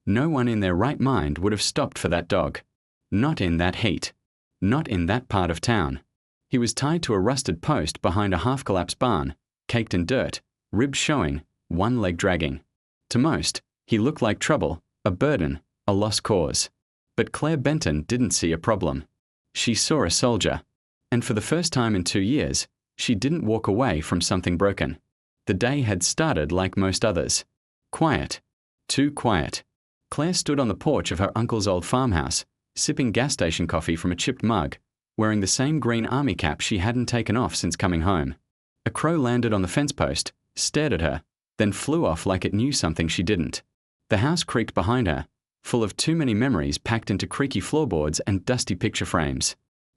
No one in their right mind would have stopped for that dog. Not in that heat. Not in that part of town. He was tied to a rusted post behind a half-collapsed barn, caked in dirt, ribs showing, one leg dragging. To most, he looked like trouble, a burden, a lost cause. But Claire Benton didn't see a problem. She saw a soldier. And for the first time in 2 years, she didn't walk away from something broken. The day had started like most others. Quiet. Too quiet. Claire stood on the porch of her uncle's old farmhouse, sipping gas station coffee from a chipped mug, wearing the same green army cap she hadn't taken off since coming home. A crow landed on the fence post, stared at her, then flew off like it knew something she didn't. The house creaked behind her, full of too many memories packed into creaky floorboards and dusty picture frames.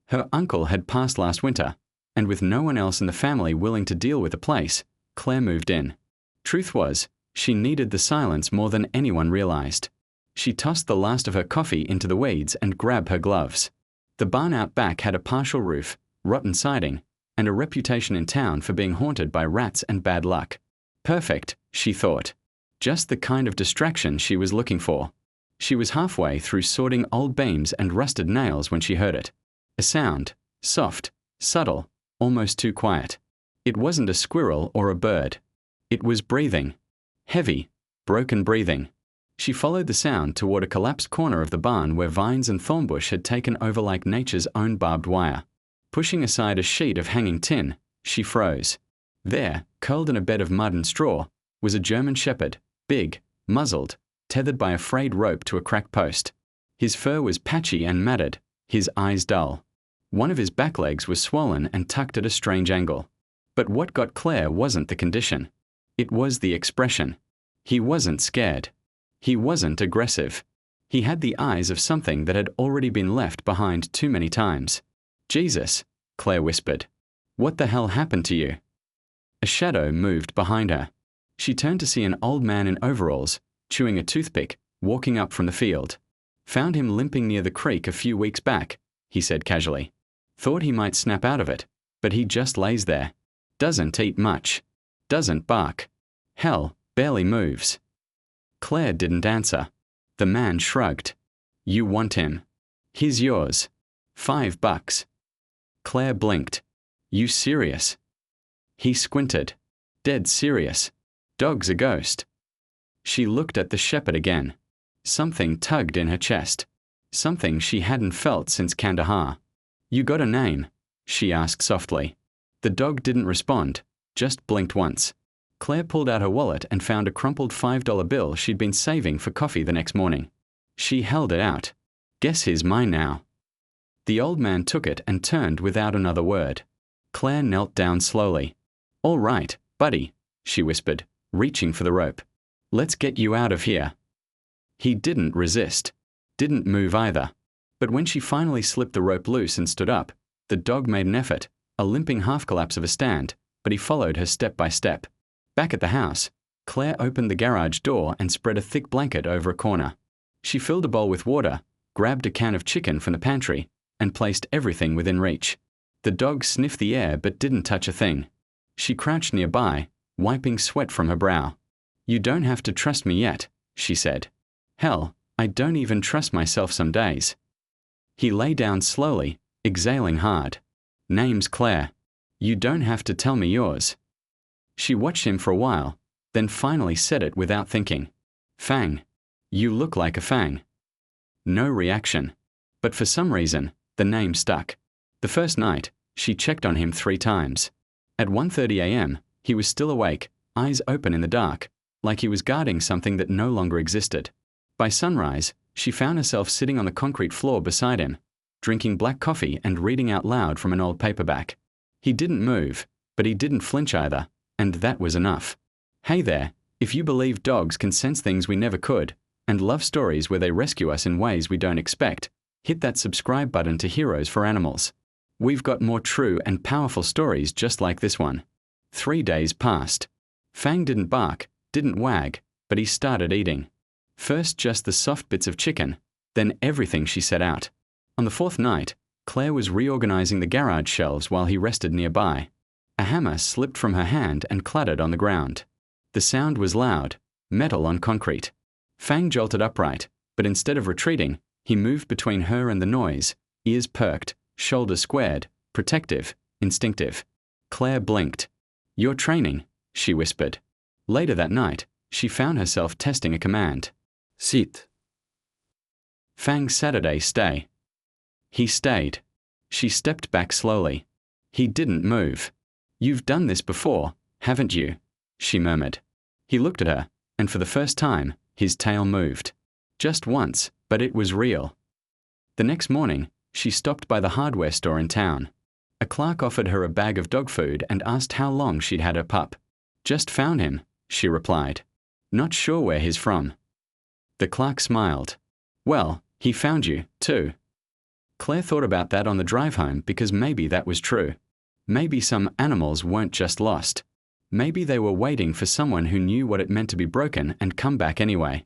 Her uncle had passed last winter, and with no one else in the family willing to deal with the place, Claire moved in. Truth was, she needed the silence more than anyone realized. She tossed the last of her coffee into the weeds and grabbed her gloves. The barn out back had a partial roof, rotten siding, and a reputation in town for being haunted by rats and bad luck. Perfect, she thought. Just the kind of distraction she was looking for. She was halfway through sorting old beams and rusted nails when she heard it. A sound, soft, subtle, almost too quiet. It wasn't a squirrel or a bird. It was breathing. Heavy, broken breathing. She followed the sound toward a collapsed corner of the barn where vines and thornbush had taken over like nature's own barbed wire. Pushing aside a sheet of hanging tin, she froze. There, curled in a bed of mud and straw, was a German shepherd, big, muzzled, tethered by a frayed rope to a cracked post. His fur was patchy and matted, his eyes dull. One of his back legs was swollen and tucked at a strange angle. But what got Claire wasn't the condition. It was the expression. He wasn't scared. He wasn't aggressive. He had the eyes of something that had already been left behind too many times. Jesus, Claire whispered. What the hell happened to you? A shadow moved behind her. She turned to see an old man in overalls, chewing a toothpick, walking up from the field. Found him limping near the creek a few weeks back, he said casually. Thought he might snap out of it, but he just lays there. Doesn't eat much. Doesn't bark. Hell, barely moves. Claire didn't answer. The man shrugged. You want him. He's yours. $5. Claire blinked. You serious? He squinted. Dead serious. Dog's a ghost. She looked at the shepherd again. Something tugged in her chest. Something she hadn't felt since Kandahar. You got a name? She asked softly. The dog didn't respond, just blinked once. Claire pulled out her wallet and found a crumpled $5 bill she'd been saving for coffee the next morning. She held it out. Guess he's mine now. The old man took it and turned without another word. Claire knelt down slowly. All right, buddy, she whispered, reaching for the rope. Let's get you out of here. He didn't resist. Didn't move either. But when she finally slipped the rope loose and stood up, the dog made an effort, a limping half-collapse of a stand, but he followed her step by step. Back at the house, Claire opened the garage door and spread a thick blanket over a corner. She filled a bowl with water, grabbed a can of chicken from the pantry, and placed everything within reach. The dog sniffed the air but didn't touch a thing. She crouched nearby, wiping sweat from her brow. You don't have to trust me yet, she said. Hell, I don't even trust myself some days. He lay down slowly, exhaling hard. Name's Claire. You don't have to tell me yours. She watched him for a while, then finally said it without thinking. Fang. You look like a fang. No reaction. But for some reason, the name stuck. The first night, she checked on him 3 times. At 1:30 a.m., he was still awake, eyes open in the dark, like he was guarding something that no longer existed. By sunrise, she found herself sitting on the concrete floor beside him, drinking black coffee and reading out loud from an old paperback. He didn't move, but he didn't flinch either, and that was enough. Hey there, if you believe dogs can sense things we never could, and love stories where they rescue us in ways we don't expect, hit that subscribe button to Heroes for Animals. We've got more true and powerful stories just like this one. 3 days passed. Fang didn't bark, didn't wag, but he started eating. First just the soft bits of chicken, then everything she set out. On the 4th night, Claire was reorganizing the garage shelves while he rested nearby. A hammer slipped from her hand and clattered on the ground. The sound was loud, metal on concrete. Fang jolted upright, but instead of retreating, he moved between her and the noise, ears perked, shoulders squared, protective, instinctive. Claire blinked. "You're training," she whispered. Later that night, she found herself testing a command. "Sit." Fang Saturday, stay. He stayed. She stepped back slowly. He didn't move. "You've done this before, haven't you?" she murmured. He looked at her, and for the first time, his tail moved. Just once, but it was real. The next morning, she stopped by the hardware store in town. A clerk offered her a bag of dog food and asked how long she'd had her pup. "Just found him," she replied. "Not sure where he's from." The clerk smiled. "Well, he found you, too." Claire thought about that on the drive home because maybe that was true. Maybe some animals weren't just lost. Maybe they were waiting for someone who knew what it meant to be broken and come back anyway.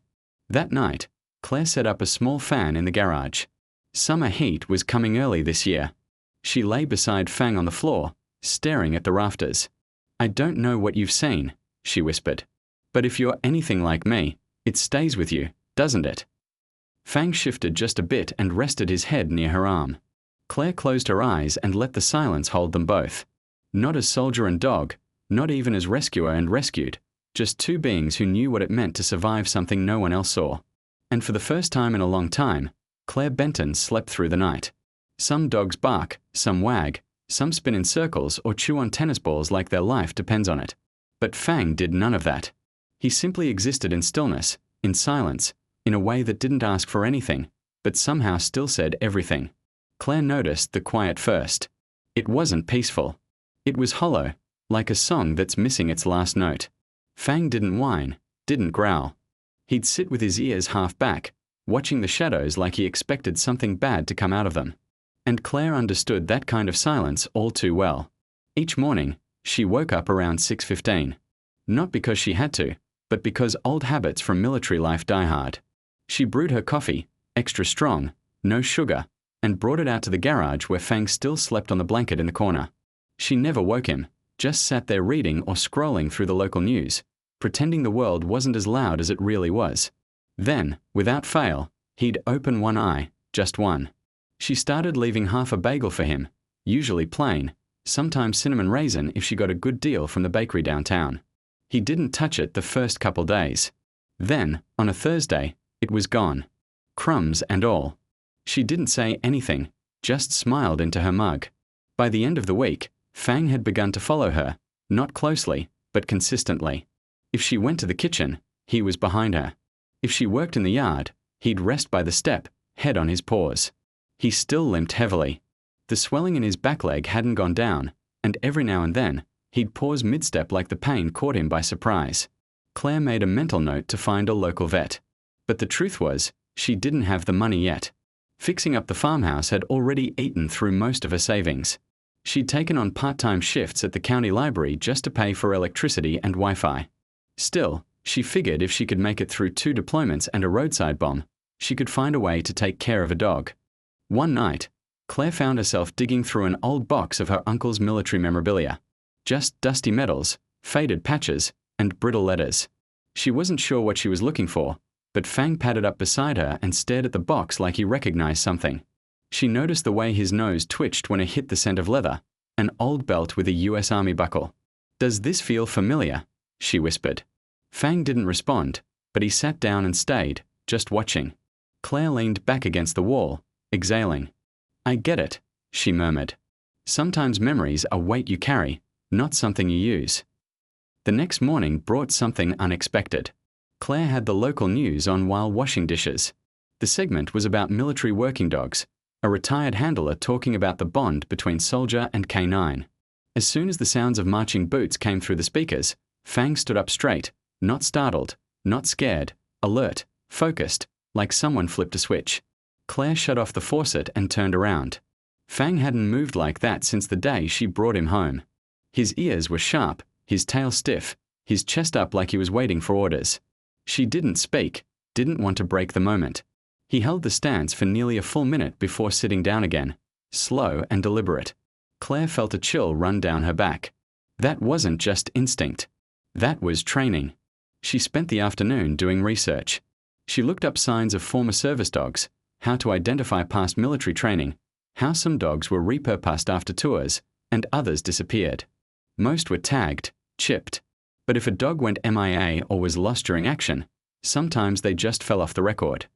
That night, Claire set up a small fan in the garage. Summer heat was coming early this year. She lay beside Fang on the floor, staring at the rafters. "I don't know what you've seen," she whispered. "But if you're anything like me, it stays with you, doesn't it?" Fang shifted just a bit and rested his head near her arm. Claire closed her eyes and let the silence hold them both. Not as soldier and dog, not even as rescuer and rescued, just two beings who knew what it meant to survive something no one else saw. And for the first time in a long time, Claire Benton slept through the night. Some dogs bark, some wag, some spin in circles or chew on tennis balls like their life depends on it. But Fang did none of that. He simply existed in stillness, in silence, in a way that didn't ask for anything, but somehow still said everything. Claire noticed the quiet first. It wasn't peaceful. It was hollow, like a song that's missing its last note. Fang didn't whine, didn't growl. He'd sit with his ears half back, watching the shadows like he expected something bad to come out of them. And Claire understood that kind of silence all too well. Each morning, she woke up around 6:15. Not because she had to, but because old habits from military life die hard. She brewed her coffee, extra strong, no sugar, and brought it out to the garage where Fang still slept on the blanket in the corner. She never woke him, just sat there reading or scrolling through the local news, pretending the world wasn't as loud as it really was. Then, without fail, he'd open one eye, just one. She started leaving half a bagel for him, usually plain, sometimes cinnamon raisin if she got a good deal from the bakery downtown. He didn't touch it the first couple days. Then, on a Thursday, it was gone. Crumbs and all. She didn't say anything, just smiled into her mug. By the end of the week, Fang had begun to follow her, not closely, but consistently. If she went to the kitchen, he was behind her. If she worked in the yard, he'd rest by the step, head on his paws. He still limped heavily. The swelling in his back leg hadn't gone down, and every now and then, he'd pause mid-step like the pain caught him by surprise. Claire made a mental note to find a local vet. But the truth was, she didn't have the money yet. Fixing up the farmhouse had already eaten through most of her savings. She'd taken on part-time shifts at the county library just to pay for electricity and Wi-Fi. Still, she figured if she could make it through 2 deployments and a roadside bomb, she could find a way to take care of a dog. One night, Claire found herself digging through an old box of her uncle's military memorabilia. Just dusty medals, faded patches, and brittle letters. She wasn't sure what she was looking for, but Fang padded up beside her and stared at the box like he recognized something. She noticed the way his nose twitched when it hit the scent of leather, an old belt with a US Army buckle. "Does this feel familiar?" she whispered. Fang didn't respond, but he sat down and stayed, just watching. Claire leaned back against the wall, exhaling. "I get it," she murmured. "Sometimes memories are weight you carry, not something you use." The next morning brought something unexpected. Claire had the local news on while washing dishes. The segment was about military working dogs, a retired handler talking about the bond between soldier and canine. As soon as the sounds of marching boots came through the speakers, Fang stood up straight, not startled, not scared, alert, focused, like someone flipped a switch. Claire shut off the faucet and turned around. Fang hadn't moved like that since the day she brought him home. His ears were sharp, his tail stiff, his chest up like he was waiting for orders. She didn't speak, didn't want to break the moment. He held the stance for nearly a full minute before sitting down again, slow and deliberate. Claire felt a chill run down her back. That wasn't just instinct. That was training. She spent the afternoon doing research. She looked up signs of former service dogs, how to identify past military training, how some dogs were repurposed after tours, and others disappeared. Most were tagged, chipped. But if a dog went MIA or was lost during action, sometimes they just fell off the record.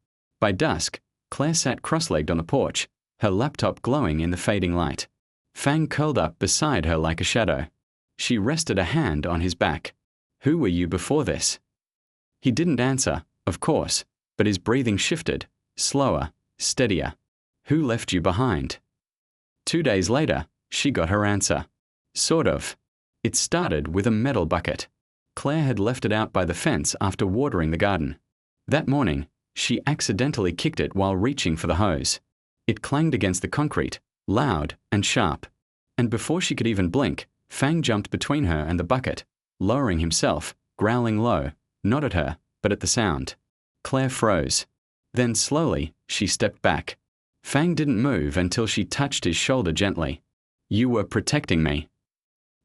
By dusk, Claire sat cross-legged on the porch, her laptop glowing in the fading light. Fang curled up beside her like a shadow. She rested a hand on his back. "Who were you before this?" He didn't answer, of course, but his breathing shifted, slower, steadier. "Who left you behind?" 2 days later, she got her answer. Sort of. It started with a metal bucket. Claire had left it out by the fence after watering the garden. That morning, she accidentally kicked it while reaching for the hose. It clanged against the concrete, loud and sharp. And before she could even blink, Fang jumped between her and the bucket, lowering himself, growling low, not at her, but at the sound. Claire froze. Then slowly, she stepped back. Fang didn't move until she touched his shoulder gently. "You were protecting me."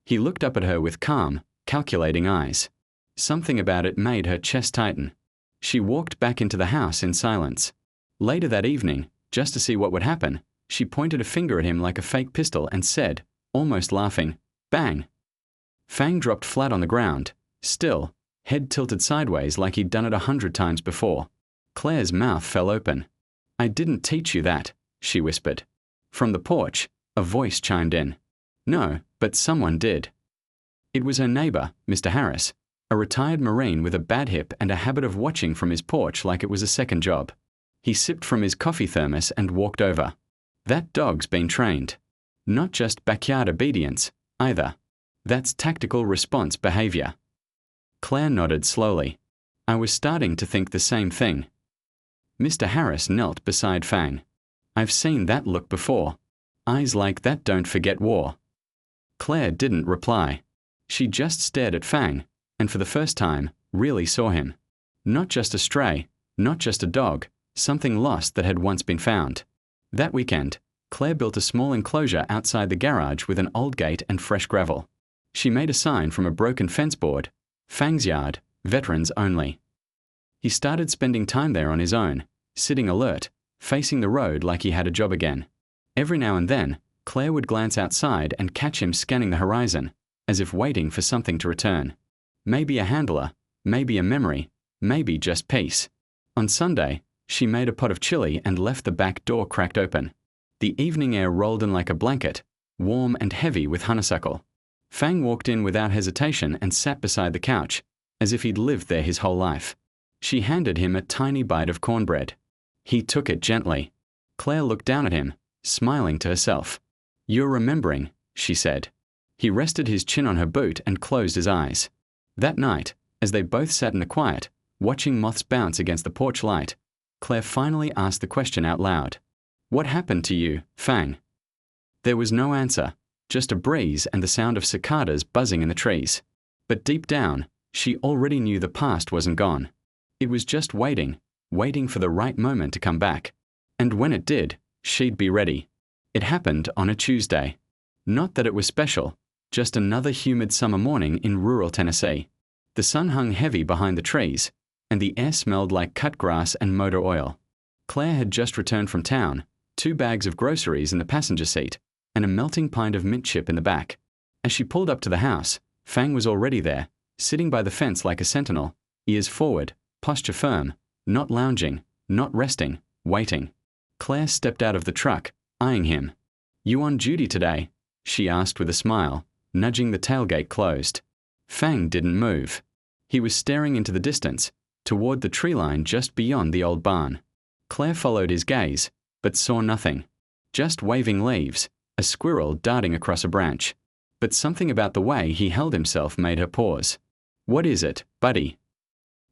He looked up at her with calm, calculating eyes. Something about it made her chest tighten. She walked back into the house in silence. Later that evening, just to see what would happen, she pointed a finger at him like a fake pistol and said, almost laughing, "Bang." Fang dropped flat on the ground, still, head tilted sideways like he'd done it 100 times before. Claire's mouth fell open. "I didn't teach you that," she whispered. From the porch, a voice chimed in. "No, but someone did." It was her neighbor, Mr. Harris, a retired Marine with a bad hip and a habit of watching from his porch like it was a second job. He sipped from his coffee thermos and walked over. "That dog's been trained. Not just backyard obedience, either. That's tactical response behavior." Claire nodded slowly. "I was starting to think the same thing." Mr. Harris knelt beside Fang. "I've seen that look before. Eyes like that don't forget war." Claire didn't reply. She just stared at Fang, and for the first time, really saw him. Not just a stray, not just a dog, something lost that had once been found. That weekend, Claire built a small enclosure outside the garage with an old gate and fresh gravel. She made a sign from a broken fence board, "Fang's Yard, Veterans Only." He started spending time there on his own, sitting alert, facing the road like he had a job again. Every now and then, Claire would glance outside and catch him scanning the horizon, as if waiting for something to return. Maybe a handler, maybe a memory, maybe just peace. On Sunday, she made a pot of chili and left the back door cracked open. The evening air rolled in like a blanket, warm and heavy with honeysuckle. Fang walked in without hesitation and sat beside the couch, as if he'd lived there his whole life. She handed him a tiny bite of cornbread. He took it gently. Claire looked down at him, smiling to herself. "You're remembering," she said. He rested his chin on her boot and closed his eyes. That night, as they both sat in the quiet, watching moths bounce against the porch light, Claire finally asked the question out loud. "What happened to you, Fang?" There was no answer, just a breeze and the sound of cicadas buzzing in the trees. But deep down, she already knew the past wasn't gone. It was just waiting for the right moment to come back. And when it did, she'd be ready. It happened on a Tuesday. Not that it was special, just another humid summer morning in rural Tennessee. The sun hung heavy behind the trees, and the air smelled like cut grass and motor oil. Claire had just returned from town, 2 bags of groceries in the passenger seat, and a melting pint of mint chip in the back. As she pulled up to the house, Fang was already there, sitting by the fence like a sentinel, ears forward, posture firm, not lounging, not resting, waiting. Claire stepped out of the truck, eyeing him. "You on duty today?" she asked with a smile, nudging the tailgate closed. Fang didn't move. He was staring into the distance, toward the tree line just beyond the old barn. Claire followed his gaze, but saw nothing. Just waving leaves, a squirrel darting across a branch. But something about the way he held himself made her pause. "What is it, buddy?"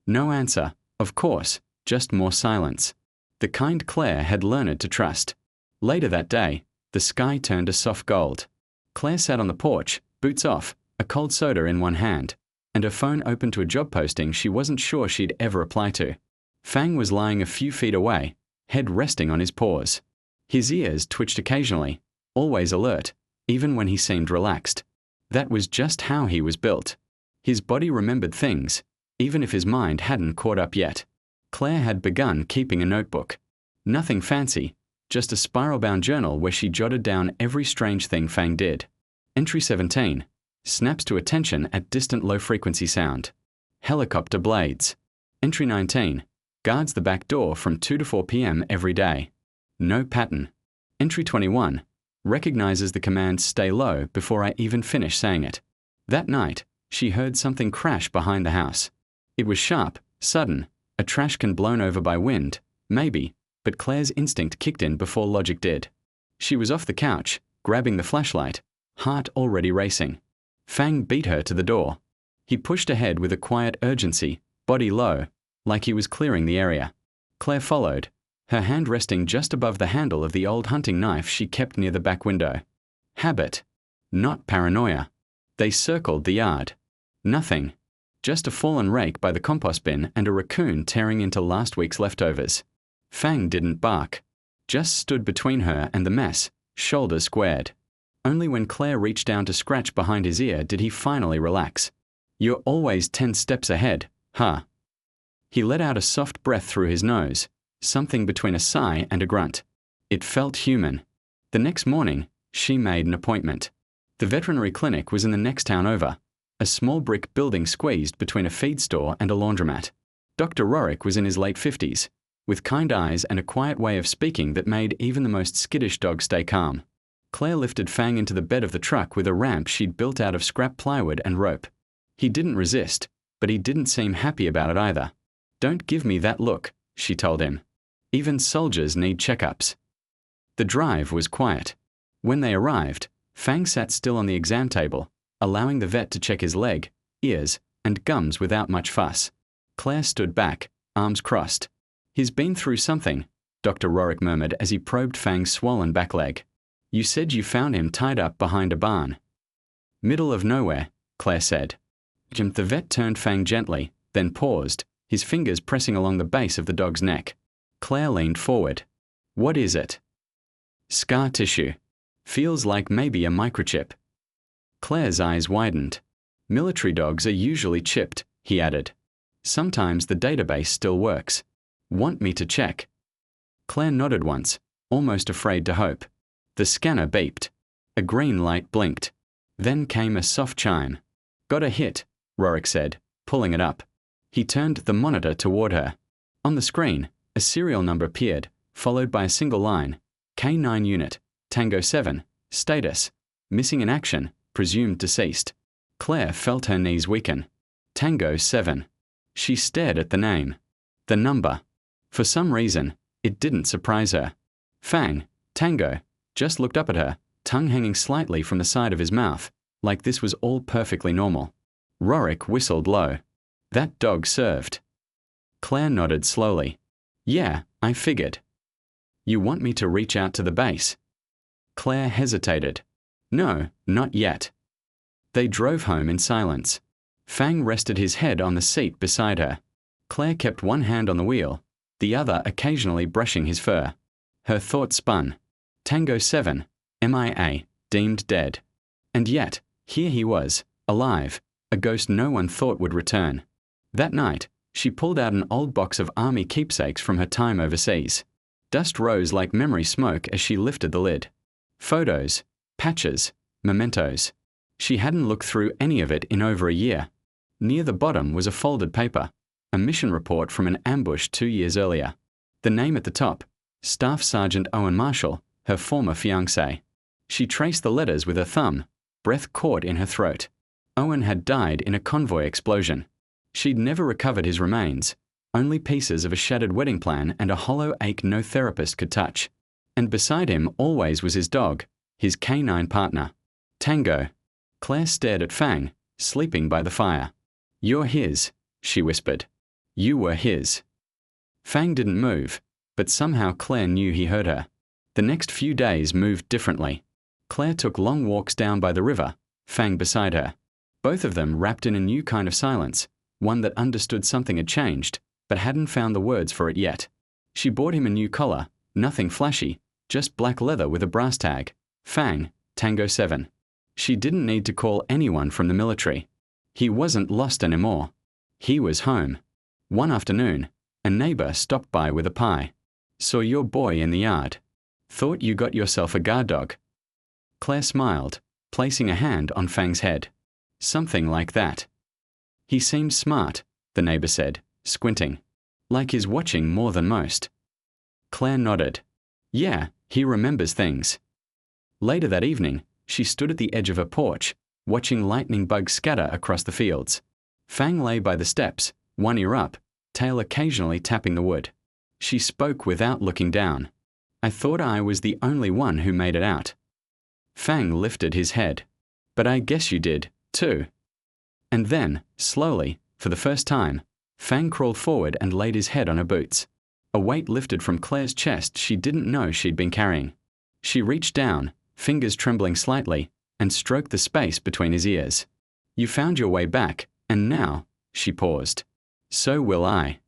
No answer, of course, just more silence. The kind Claire had learned to trust. Later that day, the sky turned a soft gold. Claire sat on the porch, boots off, a cold soda in one hand, and her phone open to a job posting she wasn't sure she'd ever apply to. Fang was lying a few feet away, head resting on his paws. His ears twitched occasionally, always alert, even when he seemed relaxed. That was just how he was built. His body remembered things, even if his mind hadn't caught up yet. Claire had begun keeping a notebook. Nothing fancy, just a spiral-bound journal where she jotted down every strange thing Fang did. Entry 17. Snaps to attention at distant low-frequency sound. Helicopter blades. Entry 19. Guards the back door from 2 to 4 p.m. every day. No pattern. Entry 21. Recognizes the command stay low before I even finish saying it. That night, she heard something crash behind the house. It was sharp, sudden, a trash can blown over by wind, maybe, but Claire's instinct kicked in before logic did. She was off the couch, grabbing the flashlight, heart already racing. Fang beat her to the door. He pushed ahead with a quiet urgency, body low, like he was clearing the area. Claire followed, her hand resting just above the handle of the old hunting knife she kept near the back window. Habit, not paranoia. They circled the yard. Nothing. Just a fallen rake by the compost bin and a raccoon tearing into last week's leftovers. Fang didn't bark, just stood between her and the mess, shoulders squared. Only when Claire reached down to scratch behind his ear did he finally relax. You're always 10 steps ahead, huh? He let out a soft breath through his nose, something between a sigh and a grunt. It felt human. The next morning, she made an appointment. The veterinary clinic was in the next town over, a small brick building squeezed between a feed store and a laundromat. Dr. Rorick was in his late 50s, with kind eyes and a quiet way of speaking that made even the most skittish dog stay calm. Claire lifted Fang into the bed of the truck with a ramp she'd built out of scrap plywood and rope. He didn't resist, but he didn't seem happy about it either. Don't give me that look, she told him. Even soldiers need checkups. The drive was quiet. When they arrived, Fang sat still on the exam table, allowing the vet to check his leg, ears, and gums without much fuss. Claire stood back, arms crossed. He's been through something, Dr. Rorick murmured as he probed Fang's swollen back leg. You said you found him tied up behind a barn. Middle of nowhere, Claire said. The vet turned Fang gently, then paused, his fingers pressing along the base of the dog's neck. Claire leaned forward. What is it? Scar tissue. Feels like maybe a microchip. Claire's eyes widened. Military dogs are usually chipped, he added. Sometimes the database still works. Want me to check? Claire nodded once, almost afraid to hope. The scanner beeped. A green light blinked. Then came a soft chime. Got a hit, Rorick said, pulling it up. He turned the monitor toward her. On the screen, a serial number appeared, followed by a single line. K9 unit, Tango 7, status, missing in action, presumed deceased. Claire felt her knees weaken. Tango 7. She stared at the name. The number. For some reason, it didn't surprise her. Fang, Tango, just looked up at her, tongue hanging slightly from the side of his mouth, like this was all perfectly normal. Rorick whistled low. That dog served. Claire nodded slowly. Yeah, I figured. You want me to reach out to the base? Claire hesitated. No, not yet. They drove home in silence. Fang rested his head on the seat beside her. Claire kept one hand on the wheel, the other occasionally brushing his fur. Her thoughts spun. Tango 7, MIA, deemed dead. And yet, here he was, alive, a ghost no one thought would return. That night, she pulled out an old box of army keepsakes from her time overseas. Dust rose like memory smoke as she lifted the lid. Photos, patches, mementos. She hadn't looked through any of it in over a year. Near the bottom was a folded paper, a mission report from an ambush 2 years earlier. The name at the top, Staff Sergeant Owen Marshall, her former fiancé. She traced the letters with her thumb, breath caught in her throat. Owen had died in a convoy explosion. She'd never recovered his remains, only pieces of a shattered wedding plan and a hollow ache no therapist could touch. And beside him always was his dog, his canine partner. Tango. Claire stared at Fang, sleeping by the fire. You're his, she whispered. You were his. Fang didn't move, but somehow Claire knew he heard her. The next few days moved differently. Claire took long walks down by the river, Fang beside her. Both of them wrapped in a new kind of silence, one that understood something had changed, but hadn't found the words for it yet. She bought him a new collar, nothing flashy, just black leather with a brass tag. Fang, Tango 7. She didn't need to call anyone from the military. He wasn't lost anymore. He was home. One afternoon, A neighbor stopped by with a pie. Saw your boy in the yard. Thought you got yourself a guard dog. Claire smiled, placing a hand on Fang's head. Something like that. He seemed smart, the neighbor said, squinting. Like he's watching more than most. Claire nodded. Yeah, he remembers things. Later that evening, she stood at the edge of her porch, watching lightning bugs scatter across the fields. Fang lay by the steps, one ear up, tail occasionally tapping the wood. She spoke without looking down. I thought I was the only one who made it out. Fang lifted his head. But I guess you did, too. And then, slowly, for the first time, Fang crawled forward and laid his head on her boots. A weight lifted from Claire's chest she didn't know she'd been carrying. She reached down, fingers trembling slightly, and stroked the space between his ears. You found your way back, and now, she paused. So will I.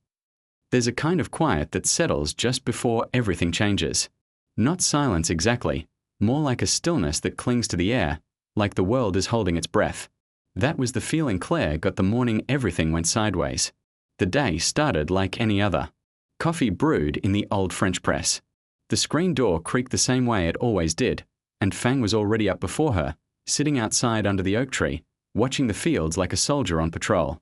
There's a kind of quiet that settles just before everything changes. Not silence exactly, more like a stillness that clings to the air, like the world is holding its breath. That was the feeling Claire got the morning everything went sideways. The day started like any other. Coffee brewed in the old French press. The screen door creaked the same way it always did, and Fang was already up before her, sitting outside under the oak tree, watching the fields like a soldier on patrol.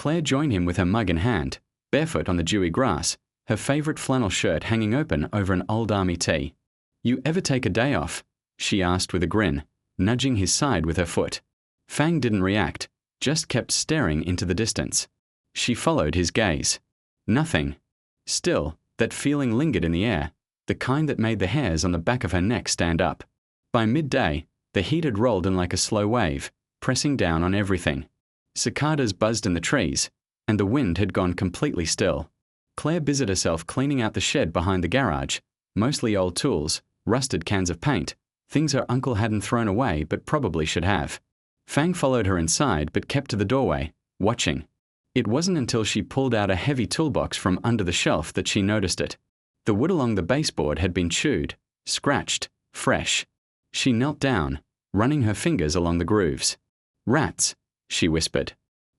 Claire joined him with her mug in hand, barefoot on the dewy grass, her favorite flannel shirt hanging open over an old army tee. You ever take a day off? She asked with a grin, nudging his side with her foot. Fang didn't react, just kept staring into the distance. She followed his gaze. Nothing. Still, that feeling lingered in the air, the kind that made the hairs on the back of her neck stand up. By midday, the heat had rolled in like a slow wave, pressing down on everything. Cicadas buzzed in the trees, and the wind had gone completely still. Claire busied herself cleaning out the shed behind the garage, mostly old tools, rusted cans of paint, things her uncle hadn't thrown away but probably should have. Fang followed her inside but kept to the doorway, watching. It wasn't until she pulled out a heavy toolbox from under the shelf that she noticed it. The wood along the baseboard had been chewed, scratched, fresh. She knelt down, running her fingers along the grooves. Rats, she whispered.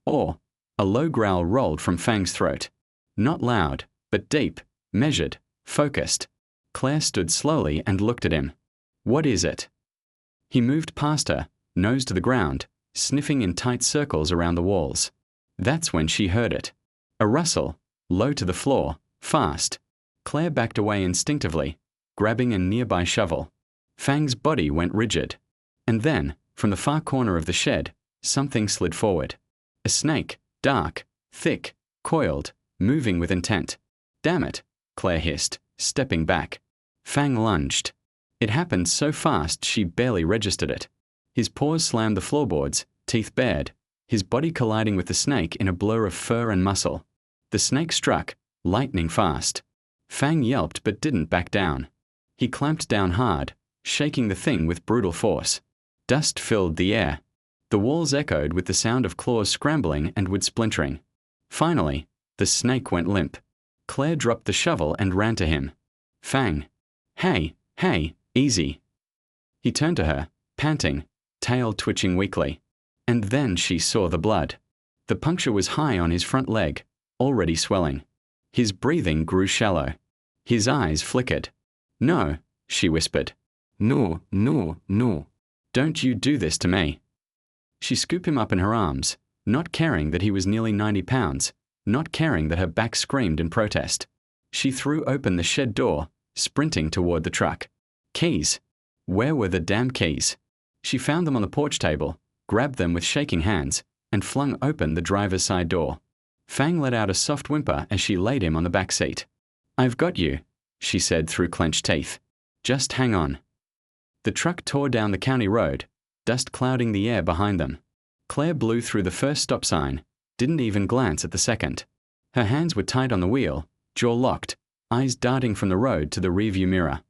Or, a low growl rolled from Fang's throat. Not loud, but deep, measured, focused. Claire stood slowly and looked at him. What is it? He moved past her, nose to the ground, sniffing in tight circles around the walls. That's when she heard it. A rustle, low to the floor, fast. Claire backed away instinctively, grabbing a nearby shovel. Fang's body went rigid. And then, from the far corner of the shed, something slid forward. A snake, dark, thick, coiled, moving with intent. Damn it, Claire hissed, stepping back. Fang lunged. It happened so fast she barely registered it. His paws slammed the floorboards, teeth bared, his body colliding with the snake in a blur of fur and muscle. The snake struck, lightning fast. Fang yelped but didn't back down. He clamped down hard, shaking the thing with brutal force. Dust filled the air. The walls echoed with the sound of claws scrambling and wood splintering. Finally, the snake went limp. Claire dropped the shovel and ran to him. Fang. Hey, easy. He turned to her, panting, tail twitching weakly. And then she saw the blood. The puncture was high on his front leg, already swelling. His breathing grew shallow. His eyes flickered. No, she whispered. No. Don't you do this to me. She scooped him up in her arms, not caring that he was nearly 90 pounds, not caring that her back screamed in protest. She threw open the shed door, sprinting toward the truck. Keys. Where were the damn keys? She found them on the porch table, grabbed them with shaking hands, and flung open the driver's side door. Fang let out a soft whimper as she laid him on the back seat. I've got you, she said through clenched teeth. Just hang on. The truck tore down the county road, dust clouding the air behind them. Claire blew through the first stop sign, didn't even glance at the second. Her hands were tight on the wheel, jaw locked, eyes darting from the road to the rearview mirror.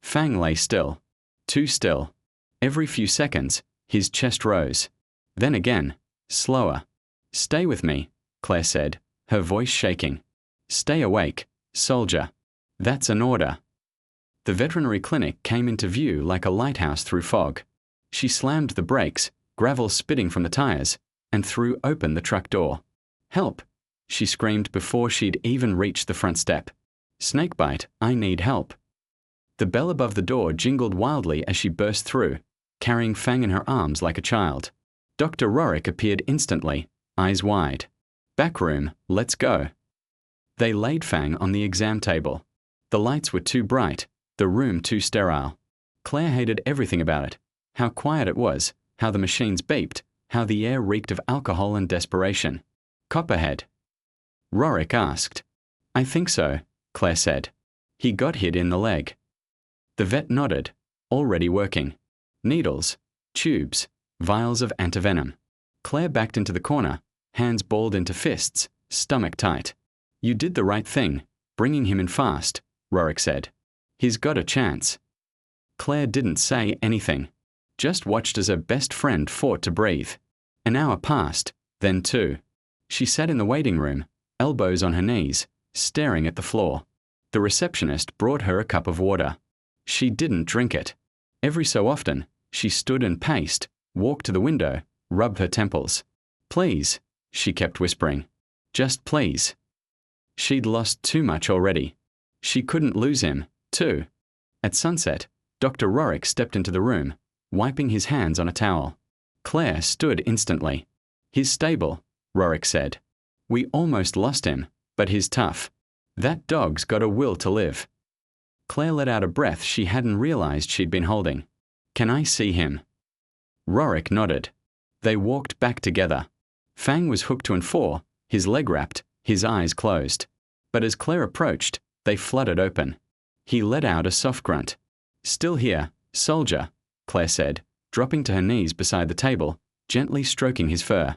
Fang lay still. Too still. Every few seconds, his chest rose. Then again, slower. Stay with me, Claire said, her voice shaking. Stay awake, soldier. That's an order. The veterinary clinic came into view like a lighthouse through fog. She slammed the brakes, gravel spitting from the tires, and threw open the truck door. Help! she screamed before she'd even reached the front step. Snakebite, I need help. The bell above the door jingled wildly as she burst through, carrying Fang in her arms like a child. Dr. Rorik appeared instantly, eyes wide. Back room, let's go. They laid Fang on the exam table. The lights were too bright, the room too sterile. Claire hated everything about it. How quiet it was, how the machines beeped, how the air reeked of alcohol and desperation. Copperhead? Rorik asked. I think so, Claire said. He got hit in the leg. The vet nodded, already working. Needles, tubes, vials of antivenom. Claire backed into the corner, hands balled into fists, stomach tight. You did the right thing, bringing him in fast, Rorik said. He's got a chance. Claire didn't say anything, just watched as her best friend fought to breathe. An hour passed, then two. She sat in the waiting room, elbows on her knees, staring at the floor. The receptionist brought her a cup of water. She didn't drink it. Every so often, she stood and paced, walked to the window, rubbed her temples. Please, she kept whispering. Just please. She'd lost too much already. She couldn't lose him, too. At sunset, Dr. Rorik stepped into the room, wiping his hands on a towel. Claire stood instantly. He's stable, Rorik said. We almost lost him, but he's tough. That dog's got a will to live. Claire let out a breath she hadn't realized she'd been holding. Can I see him? Rorik nodded. They walked back together. Fang was hooked to an fore, his leg wrapped, his eyes closed. But as Claire approached, they fluttered open. He let out a soft grunt. Still here, soldier, Claire said, dropping to her knees beside the table, gently stroking his fur.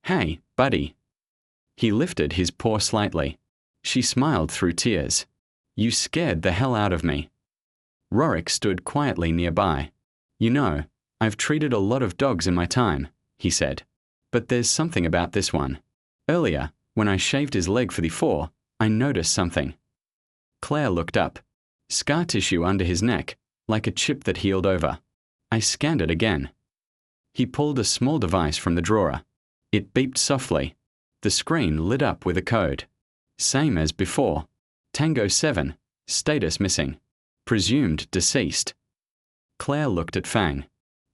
Hey, buddy. He lifted his paw slightly. She smiled through tears. You scared the hell out of me. Rorik stood quietly nearby. You know, I've treated a lot of dogs in my time, he said. But there's something about this one. Earlier, when I shaved his leg for the fore, I noticed something. Claire looked up. Scar tissue under his neck, like a chip that healed over. I scanned it again. He pulled a small device from the drawer. It beeped softly. The screen lit up with a code. Same as before. Tango 7, status missing. Presumed deceased. Claire looked at Fang.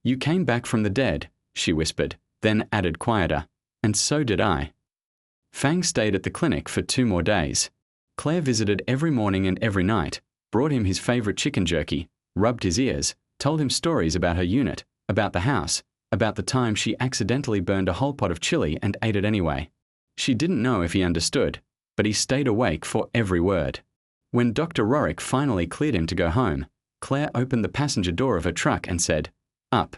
You came back from the dead, she whispered, then added quieter. And so did I. Fang stayed at the clinic for 2 more days. Claire visited every morning and every night, brought him his favorite chicken jerky, rubbed his ears, told him stories about her unit, about the house, about the time she accidentally burned a whole pot of chili and ate it anyway. She didn't know if he understood, but he stayed awake for every word. When Dr. Rorik finally cleared him to go home, Claire opened the passenger door of her truck and said, Up.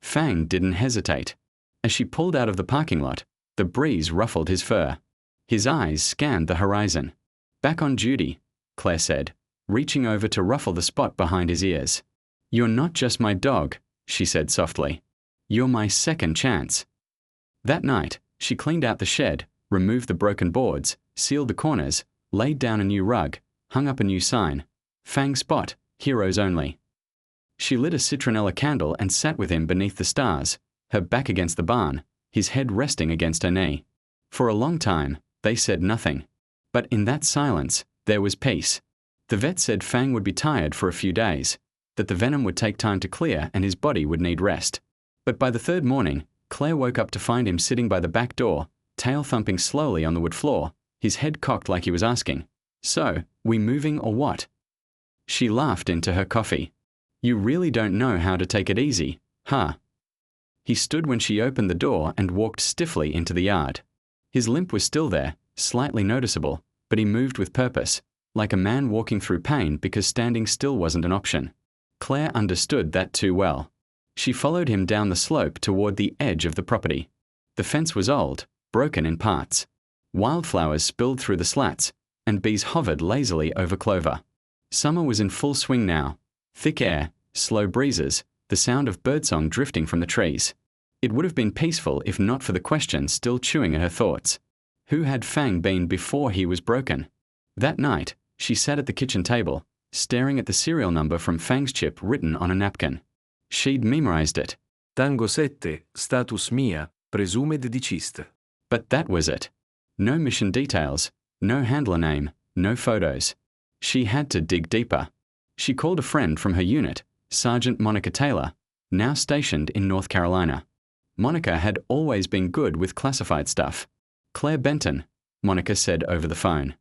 Fang didn't hesitate. As she pulled out of the parking lot, the breeze ruffled his fur. His eyes scanned the horizon. Back on duty, Claire said, reaching over to ruffle the spot behind his ears. You're not just my dog, she said softly. You're my second chance. That night, she cleaned out the shed, removed the broken boards, sealed the corners, laid down a new rug, hung up a new sign. Fang Spot, heroes only. She lit a citronella candle and sat with him beneath the stars, her back against the barn, his head resting against her knee. For a long time, they said nothing. But in that silence, there was peace. The vet said Fang would be tired for a few days, that the venom would take time to clear and his body would need rest. But by the third morning, Claire woke up to find him sitting by the back door, tail thumping slowly on the wood floor, his head cocked like he was asking, So, we moving or what? She laughed into her coffee. You really don't know how to take it easy, huh? He stood when she opened the door and walked stiffly into the yard. His limp was still there, slightly noticeable, but he moved with purpose, like a man walking through pain because standing still wasn't an option. Claire understood that too well. She followed him down the slope toward the edge of the property. The fence was old, broken in parts. Wildflowers spilled through the slats, and bees hovered lazily over clover. Summer was in full swing now. Thick air, slow breezes, the sound of birdsong drifting from the trees. It would have been peaceful if not for the question still chewing at her thoughts. Who had Fang been before he was broken? That night, she sat at the kitchen table, staring at the serial number from Fang's chip written on a napkin. She'd memorized it. Tango 7, status mia, presumed deceased. But that was it. No mission details, no handler name, no photos. She had to dig deeper. She called a friend from her unit, Sergeant Monica Taylor, now stationed in North Carolina. Monica had always been good with classified stuff. Claire Benton, Monica said over the phone.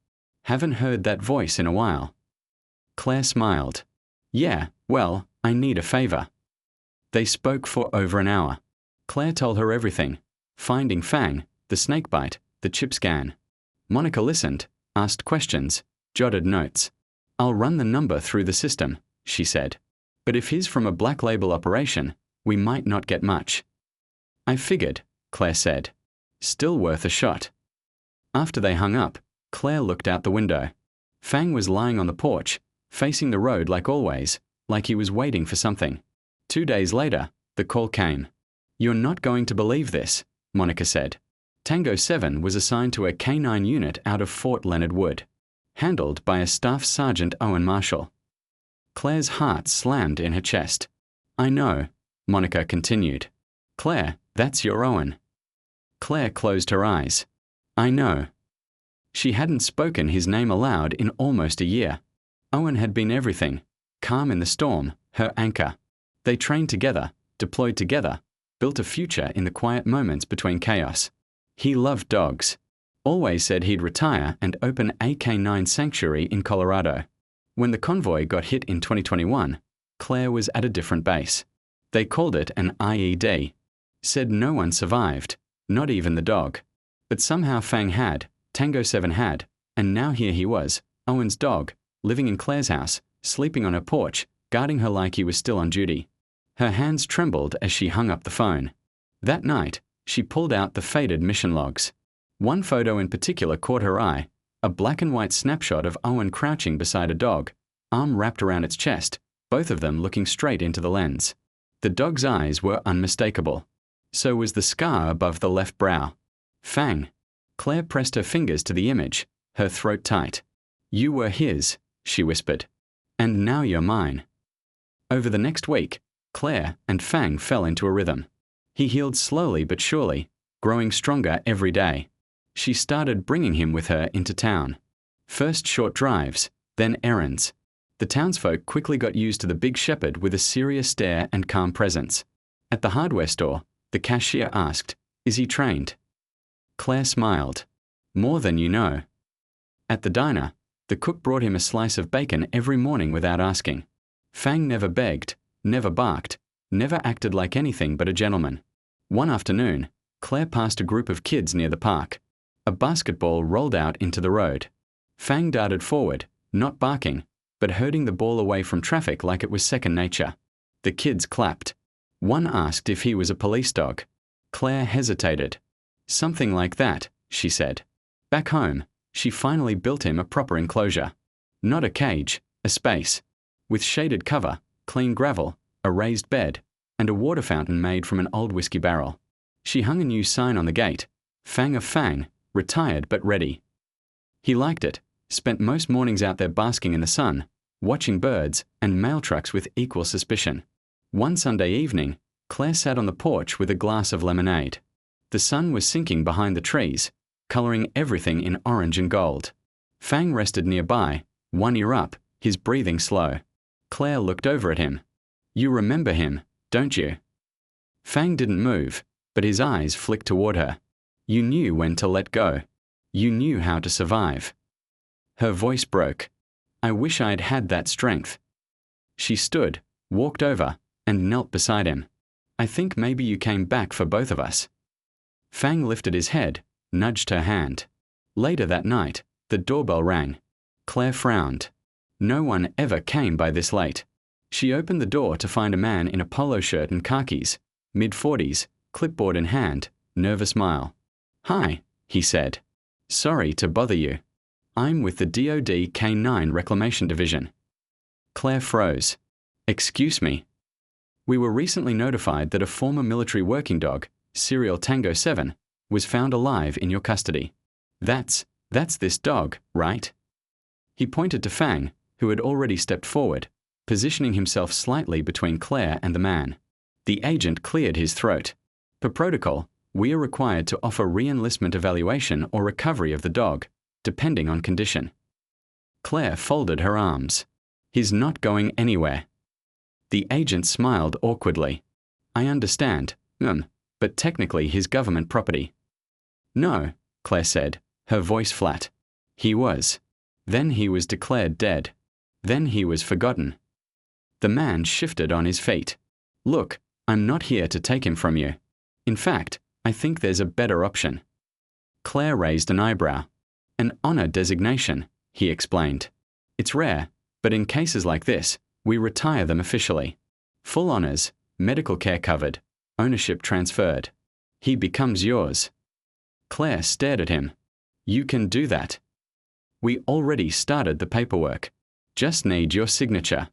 Haven't heard that voice in a while. Claire smiled. Yeah, well, I need a favor. They spoke for over an hour. Claire told her everything. Finding Fang, the snakebite, the chip scan. Monica listened, asked questions, jotted notes. I'll run the number through the system, she said. But if he's from a black label operation, we might not get much. I figured, Claire said. Still worth a shot. After they hung up, Claire looked out the window. Fang was lying on the porch, facing the road like always, like he was waiting for something. 2 days later, the call came. You're not going to believe this, Monica said. Tango 7 was assigned to a K9 unit out of Fort Leonard Wood, handled by a Staff Sergeant Owen Marshall. Claire's heart slammed in her chest. I know, Monica continued. Claire, that's your Owen. Claire closed her eyes. I know. She hadn't spoken his name aloud in almost a year. Owen had been everything, calm in the storm, her anchor. They trained together, deployed together, built a future in the quiet moments between chaos. He loved dogs. Always said he'd retire and open a K9 sanctuary in Colorado. When the convoy got hit in 2021, Claire was at a different base. They called it an IED. Said no one survived, not even the dog. But somehow Fang had, Tango 7 had, and now here he was, Owen's dog, living in Claire's house, sleeping on her porch, guarding her like he was still on duty. Her hands trembled as she hung up the phone. That night, she pulled out the faded mission logs. One photo in particular caught her eye, a black and white snapshot of Owen crouching beside a dog, arm wrapped around its chest, both of them looking straight into the lens. The dog's eyes were unmistakable. So was the scar above the left brow. Fang. Claire pressed her fingers to the image, her throat tight. You were his, she whispered. And now you're mine. Over the next week, Claire and Fang fell into a rhythm. He healed slowly but surely, growing stronger every day. She started bringing him with her into town. First short drives, then errands. The townsfolk quickly got used to the big shepherd with a serious stare and calm presence. At the hardware store, the cashier asked, Is he trained? Claire smiled. More than you know. At the diner, the cook brought him a slice of bacon every morning without asking. Fang never begged, never barked, never acted like anything but a gentleman. One afternoon, Claire passed a group of kids near the park. A basketball rolled out into the road. Fang darted forward, not barking, but herding the ball away from traffic like it was second nature. The kids clapped. One asked if he was a police dog. Claire hesitated. Something like that, she said. Back home, she finally built him a proper enclosure. Not a cage, a space. With shaded cover, clean gravel, a raised bed, and a water fountain made from an old whiskey barrel. She hung a new sign on the gate, Fang of Fang, retired but ready. He liked it, spent most mornings out there basking in the sun, watching birds and mail trucks with equal suspicion. One Sunday evening, Claire sat on the porch with a glass of lemonade. The sun was sinking behind the trees, coloring everything in orange and gold. Fang rested nearby, one ear up, his breathing slow. Claire looked over at him. You remember him, don't you? Fang didn't move, but his eyes flicked toward her. You knew when to let go. You knew how to survive. Her voice broke. I wish I'd had that strength. She stood, walked over, and knelt beside him. I think maybe you came back for both of us. Fang lifted his head, nudged her hand. Later that night, the doorbell rang. Claire frowned. No one ever came by this late. She opened the door to find a man in a polo shirt and khakis, mid-40s, clipboard in hand, nervous smile. Hi, he said. Sorry to bother you. I'm with the DoD K9 Reclamation Division. Claire froze. Excuse me. We were recently notified that a former military working dog, Serial Tango 7, was found alive in your custody. That's this dog, right? He pointed to Fang, who had already stepped forward, positioning himself slightly between Claire and the man. The agent cleared his throat. Per protocol, We are required to offer re-enlistment evaluation or recovery of the dog, depending on condition. Claire folded her arms. He's not going anywhere. The agent smiled awkwardly. I understand, but technically he's government property. No, Claire said, her voice flat. He was. Then he was declared dead. Then he was forgotten. The man shifted on his feet. Look, I'm not here to take him from you. In fact, I think there's a better option. Claire raised an eyebrow. An honor designation, he explained. It's rare, but in cases like this, we retire them officially. Full honors, medical care covered, ownership transferred. He becomes yours. Claire stared at him. You can do that. We already started the paperwork. Just need your signature.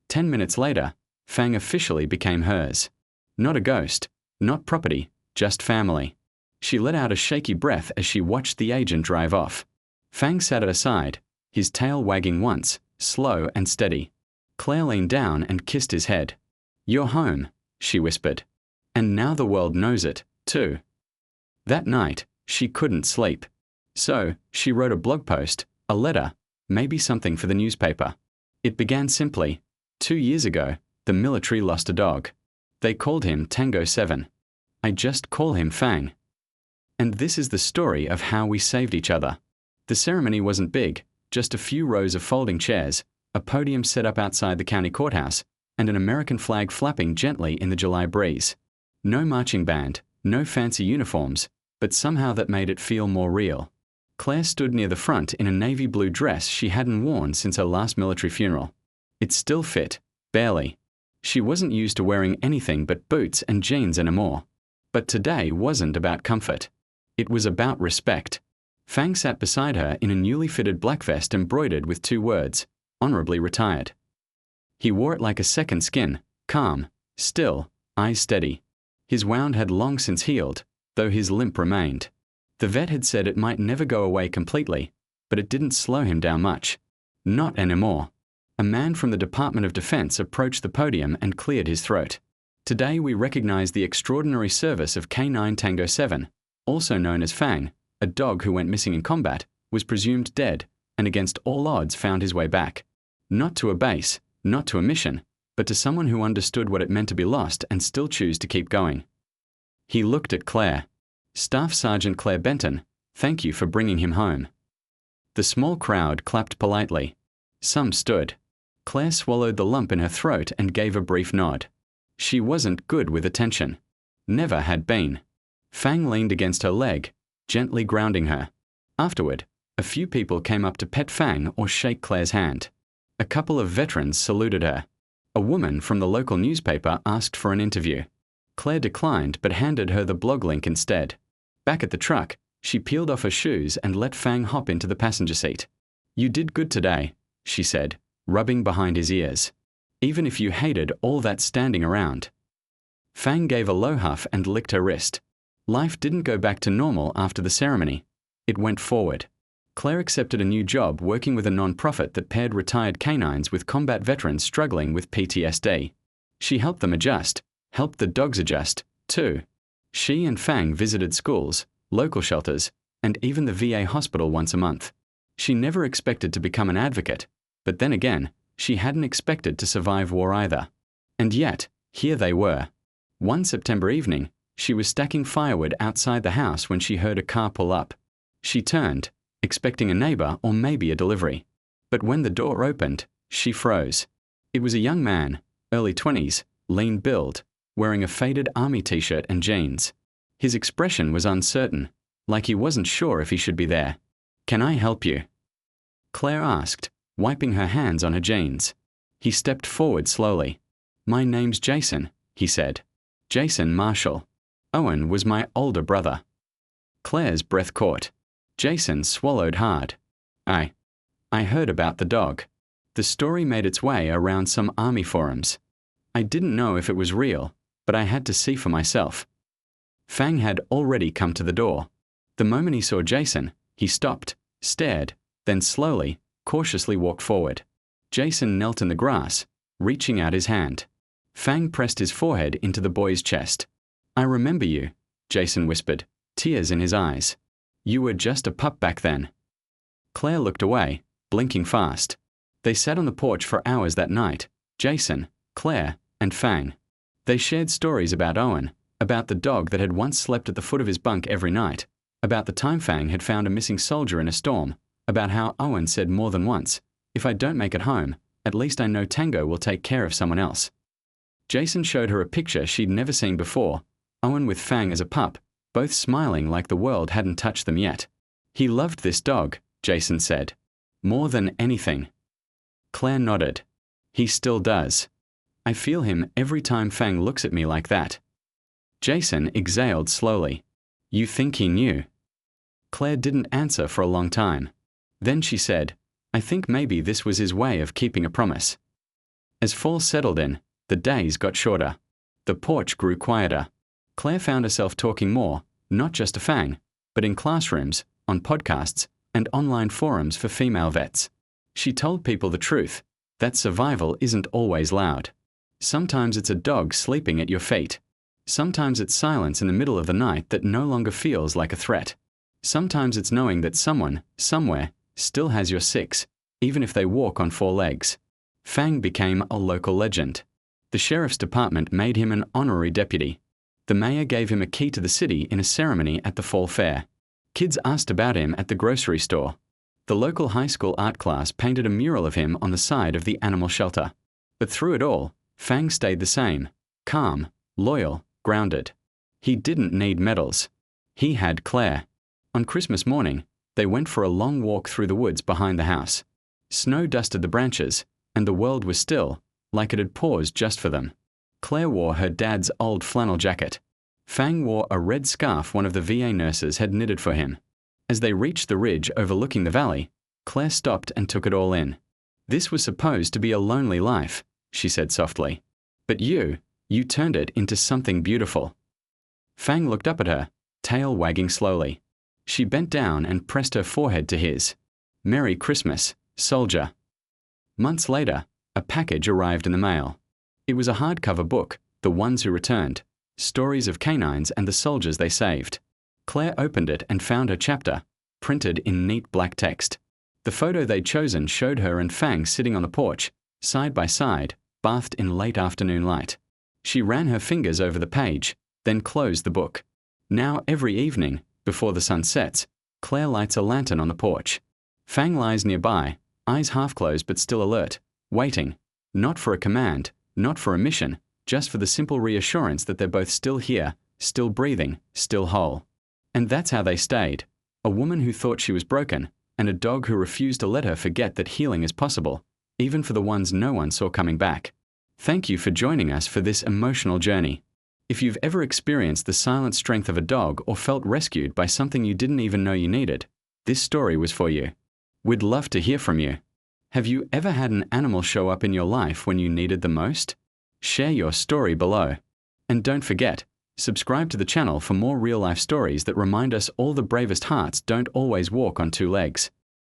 10 minutes later, Fang officially became hers. Not a ghost, not property, just family. She let out a shaky breath as she watched the agent drive off. Fang sat at her side, his tail wagging once, slow and steady. Claire leaned down and kissed his head. You're home, she whispered. And now the world knows it, too. That night, she couldn't sleep. So, she wrote a blog post, a letter, maybe something for the newspaper. It began simply, 2 years ago, the military lost a dog. They called him Tango 7. I just call him Fang. And this is the story of how we saved each other. The ceremony wasn't big, just a few rows of folding chairs, a podium set up outside the county courthouse, and an American flag flapping gently in the July breeze. No marching band, no fancy uniforms, but somehow that made it feel more real. Claire stood near the front in a navy blue dress she hadn't worn since her last military funeral. It still fit, barely. She wasn't used to wearing anything but boots and jeans anymore. But today wasn't about comfort. It was about respect. Fang sat beside her in a newly fitted black vest embroidered with 2 words, honorably retired. He wore it like a second skin, calm, still, eyes steady. His wound had long since healed, though his limp remained. The vet had said it might never go away completely, but it didn't slow him down much. Not anymore. A man from the Department of Defense approached the podium and cleared his throat. Today we recognize the extraordinary service of K9 Tango 7, also known as Fang, a dog who went missing in combat, was presumed dead, and against all odds found his way back. Not to a base, not to a mission, but to someone who understood what it meant to be lost and still choose to keep going. He looked at Claire. Staff Sergeant Claire Benton, thank you for bringing him home. The small crowd clapped politely. Some stood. Claire swallowed the lump in her throat and gave a brief nod. She wasn't good with attention. Never had been. Fang leaned against her leg, gently grounding her. Afterward, a few people came up to pet Fang or shake Claire's hand. A couple of veterans saluted her. A woman from the local newspaper asked for an interview. Claire declined but handed her the blog link instead. Back at the truck, she peeled off her shoes and let Fang hop into the passenger seat. You did good today, she said, rubbing behind his ears. Even if you hated all that standing around. Fang gave a low huff and licked her wrist. Life didn't go back to normal after the ceremony. It went forward. Claire accepted a new job working with a non-profit that paired retired canines with combat veterans struggling with PTSD. She helped them adjust, helped the dogs adjust, too. She and Fang visited schools, local shelters, and even the VA hospital once a month. She never expected to become an advocate, but then again, she hadn't expected to survive war either. And yet, here they were. One September evening, she was stacking firewood outside the house when she heard a car pull up. She turned, expecting a neighbor or maybe a delivery. But when the door opened, she froze. It was a young man, early 20s, lean build, wearing a faded army t-shirt and jeans. His expression was uncertain, like he wasn't sure if he should be there. Can I help you? Claire asked, wiping her hands on her jeans. He stepped forward slowly. My name's Jason, he said. Jason Marshall. Owen was my older brother. Claire's breath caught. Jason swallowed hard. I heard about the dog. The story made its way around some army forums. I didn't know if it was real, but I had to see for myself. Fang had already come to the door. The moment he saw Jason, he stopped, stared, then slowly, cautiously walked forward. Jason knelt in the grass, reaching out his hand. Fang pressed his forehead into the boy's chest. I remember you, Jason whispered, tears in his eyes. You were just a pup back then. Claire looked away, blinking fast. They sat on the porch for hours that night, Jason, Claire, and Fang. They shared stories about Owen, about the dog that had once slept at the foot of his bunk every night, about the time Fang had found a missing soldier in a storm, about how Owen said more than once, "If I don't make it home, at least I know Tango will take care of someone else." Jason showed her a picture she'd never seen before, Owen with Fang as a pup, both smiling like the world hadn't touched them yet. He loved this dog, Jason said. More than anything. Claire nodded. He still does. I feel him every time Fang looks at me like that. Jason exhaled slowly. You think he knew? Claire didn't answer for a long time. Then she said, I think maybe this was his way of keeping a promise. As fall settled in, the days got shorter. The porch grew quieter. Claire found herself talking more, not just to Fang, but in classrooms, on podcasts, and online forums for female vets. She told people the truth, that survival isn't always loud. Sometimes it's a dog sleeping at your feet. Sometimes it's silence in the middle of the night that no longer feels like a threat. Sometimes it's knowing that someone, somewhere, still has your six, even if they walk on four legs. Fang became a local legend. The sheriff's department made him an honorary deputy. The mayor gave him a key to the city in a ceremony at the fall fair. Kids asked about him at the grocery store. The local high school art class painted a mural of him on the side of the animal shelter. But through it all, Fang stayed the same, calm, loyal, grounded. He didn't need medals. He had Claire. On Christmas morning, they went for a long walk through the woods behind the house. Snow dusted the branches, and the world was still, like it had paused just for them. Claire wore her dad's old flannel jacket. Fang wore a red scarf one of the VA nurses had knitted for him. As they reached the ridge overlooking the valley, Claire stopped and took it all in. This was supposed to be a lonely life, she said softly. But you turned it into something beautiful. Fang looked up at her, tail wagging slowly. She bent down and pressed her forehead to his. Merry Christmas, soldier. Months later, a package arrived in the mail. It was a hardcover book, The Ones Who Returned, stories of canines and the soldiers they saved. Claire opened it and found her chapter, printed in neat black text. The photo they'd chosen showed her and Fang sitting on the porch, side by side, bathed in late afternoon light. She ran her fingers over the page, then closed the book. Now every evening, before the sun sets, Claire lights a lantern on the porch. Fang lies nearby, eyes half closed but still alert, waiting, not for a command, not for a mission, just for the simple reassurance that they're both still here, still breathing, still whole. And that's how they stayed. A woman who thought she was broken, and a dog who refused to let her forget that healing is possible, even for the ones no one saw coming back. Thank you for joining us for this emotional journey. If you've ever experienced the silent strength of a dog or felt rescued by something you didn't even know you needed, this story was for you. We'd love to hear from you. Have you ever had an animal show up in your life when you needed the most? Share your story below. And don't forget, subscribe to the channel for more real-life stories that remind us all the bravest hearts don't always walk on two legs.